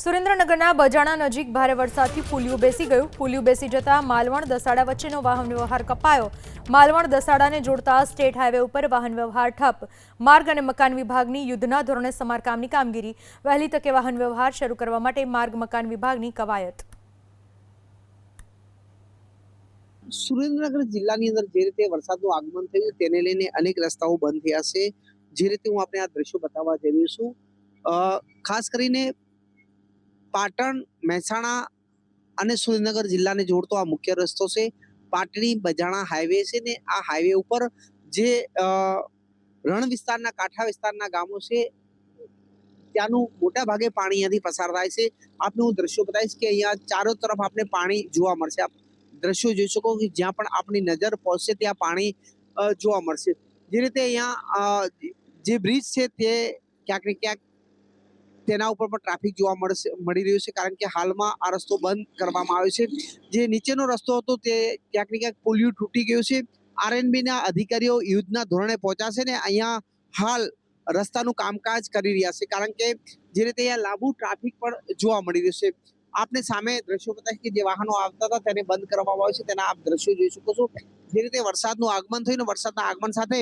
સુરેન્દ્રનગરના બજાણા નજીક ભારે વરસાદથી પુલિયું બેસી ગયું। પુલિયું બેસી જતા માલવણ દસાડા વચ્ચેનો વાહન વ્યવહાર કપાયો। માલવણ દસાડાને જોડતા સ્ટેટ હાઈવે ઉપર વાહન વ્યવહાર ठप। मार्ग અને મકાન વિભાગની યુદ્ધના ધોરણે સમારકામની કામગીરી। વહેલી તકે વાહન વ્યવહાર શરૂ કરવા માટે માર્ગ મકાન વિભાગની કવાયત। સુરેન્દ્રનગર જિલ્લાની અંદર જે રીતે વરસાદનું આગમન થયું તેને લઈને અનેક રસ્તાઓ બંધ થયા છે। જે રીતે હું આપણે આ દ્રશ્યો બતાવવા જઈ રહ્યો છું, ખાસ કરીને પાટણ, મહેસાણા અને સુરેન્દ્રનગર જિલ્લાને જોડતો આ મુખ્ય રસ્તો છે। પાટણી બજાણા હાઈવે છે ને આ હાઈવે ઉપર જે રણ વિસ્તારના કાંઠા વિસ્તારના ગામો છે ત્યાંનું મોટા ભાગે પાણી અહીંયાથી પસાર થાય છે। આપને હું દ્રશ્યો બતાવીશ કે અહીંયા ચારો તરફ આપણે પાણી જોવા મળશે। આપ દ્રશ્યો જોઈ શકો કે જ્યાં પણ આપણી નજર પહોંચશે ત્યાં પાણી જોવા મળશે। જે રીતે અહીંયા જે બ્રિજ છે તે ક્યાંક ને ક્યાંક તેના ઉપર પણ ટ્રાફિક જોવા મળી રહ્યું છે, કારણ કે હાલમાં આ રસ્તો બંધ કરવામાં આવ્યો છે। જે નીચેનો રસ્તો હતો તે ક્યાંક ને ક્યાંક પુલિયું તૂટી ગયું છે। આરએનબી ના અધિકારીઓ યુદ્ધના ધોરણે પહોંચ્યા ને અહીંયા હાલ રસ્તાનું કામકાજ કરી રહ્યા છે, કારણ કે જે રીતે અહીંયા લાંબુ ટ્રાફિક પણ જોવા મળી રહ્યું છે। આપને સામે દ્રશ્યો બતાવીશ કે જે વાહનો આવતા હતા તેને બંધ કરવામાં આવ્યું છે, તેના આપ દ્રશ્યો જોઈ શકો છો। જે રીતે વરસાદનું આગમન થયું ને વરસાદના આગમન સાથે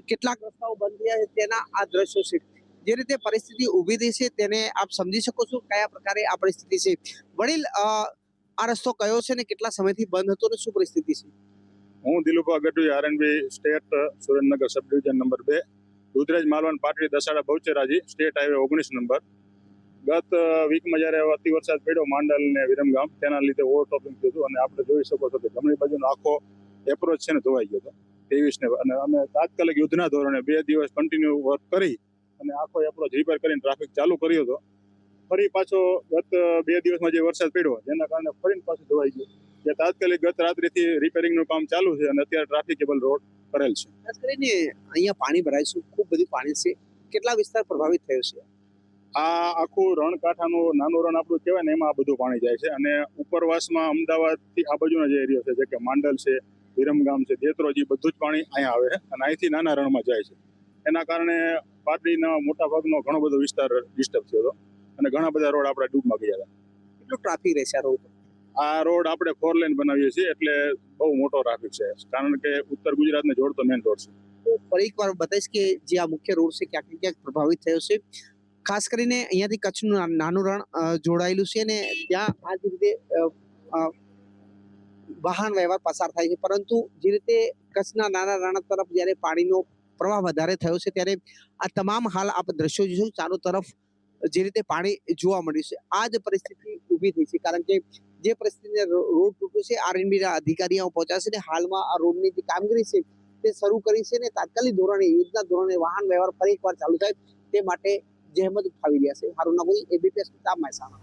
કેટલાક રસ્તાઓ બંધ થયા છે તેના આ દ્રશ્યો છે। જે રીતે પરિસ્થિતિ ઊભી થઈ છે તેને આપ સમજી શકો છો કયા પ્રકારે આ પરિસ્થિતિ છે। વડીલ, આ રસ્તો કયો છે ને કેટલા સમયથી બંધ હતો ને શું પરિસ્થિતિ છે? હું દિલુભા ગઢવી, આરએનબી સ્ટેટ સુરેન્દ્રનગર સબ division number 2, Dudhrej Malvan Patdi Dasada Bahucharaji state highway 19 number. ગત વીકમાં જ્યારે અતિ વરસાદ પડ્યો માંડલ ને વિરમગામ, તેના લીધે ઓવરટોપિંગ થયું હતું અને આપણે જોઈ શકો છો કે જમણી બાજુનો આખો એપ્રોચ છે ને ધોવાઈ ગયો હતો 23 ને, અને અમે તાત્કાલિક યુદ્ધના ધોરણે 2 દિવસ કન્ટિન્યુ વર્ક કરી અને આખો એપ્રોચ રિપેર કરીને ટ્રાફિક ચાલુ કર્યો હતો। ફરી પાછો ગત 2 દિવસમાં જે વરસાદ પડ્યો જેના કારણે ફરીને પાછું ધોવાઈ ગયું, જે તાત્કાલિક ગત રાત્રિથી રિપેરિંગનું કામ ચાલુ છે અને અત્યારે ટ્રાફિકેબલ રોડ કરેલ છે। ખાસ કરીને અહીંયા પાણી ભરાય છે, ખૂબ બધું પાણી છે, કેટલા વિસ્તાર પ્રભાવિત થયો છે? આ આખું રણકાંઠાનું નાનું રણ આપણું કહેવાય ને એમાં આ બધું પાણી જાય છે, અને ઉપરવાસમાં અમદાવાદથી આ બાજુનો જે એરિયો છે જે કે માંડલ છે, વિરમગામ છે, દેત્રોજી, બધું જ પાણી અહીંયા આવે છે અને અહીંથી નાના રણમાં જાય છે। એના કારણે પાટડીના મોટા ભાગનો ઘણો બધો વિસ્તાર ડિસ્ટર્બ થયો હતો અને ઘણા બધા રોડ આપણે ડૂબમાં ગયા હતા। કેટલું ટ્રાફિક રહેશે આ રોડ? આ રોડ આપણે 4 લેન બનાવીએ છીએ એટલે બહુ મોટો ટ્રાફિક છે, કારણ કે ઉત્તર ગુજરાતને જોડતો મેઇન રોડ છે। તો ફરી એકવાર બતાવીશ કે જે આ મુખ્ય રોડ છે ક્યાંક ને ક્યાંક પ્રભાવિત થયો છે। ખાસ કરીને અહીંયાથી કચ્છનું નાનું રણ જોડાયેલું છે ને ત્યાં આ જ રીતે વાહન વ્યવહાર પસાર થાય છે, પરંતુ જે રીતે કચ્છના નાના રણ તરફ જ્યારે પાણીનો પ્રવાહ વધારે થયો છે ત્યારે આ તમામ હાલ આપ દ્રશ્યો જોશો ચારો તરફ જે રીતે પાણી જોવા મળ્યું છે આ જ પરિસ્થિતિ ઊભી થઈ છે, કારણ કે જે પરિસ્થિતિ રોડ તૂટ્યો છે આરએનબી ના અધિકારીઓ પહોંચ્યા છે ને હાલમાં આ રોડની જે કામગીરી છે તે શરૂ કરી છે ને તાત્કાલિક ધોરણે યુદ્ધના ધોરણે વાહન વ્યવહાર ફરી એકવાર ચાલુ થાય તે માટે જહેમત ઉઠાવી રહ્યા છે। હારૂન નગોઈ, એબીપી મહેસાણા।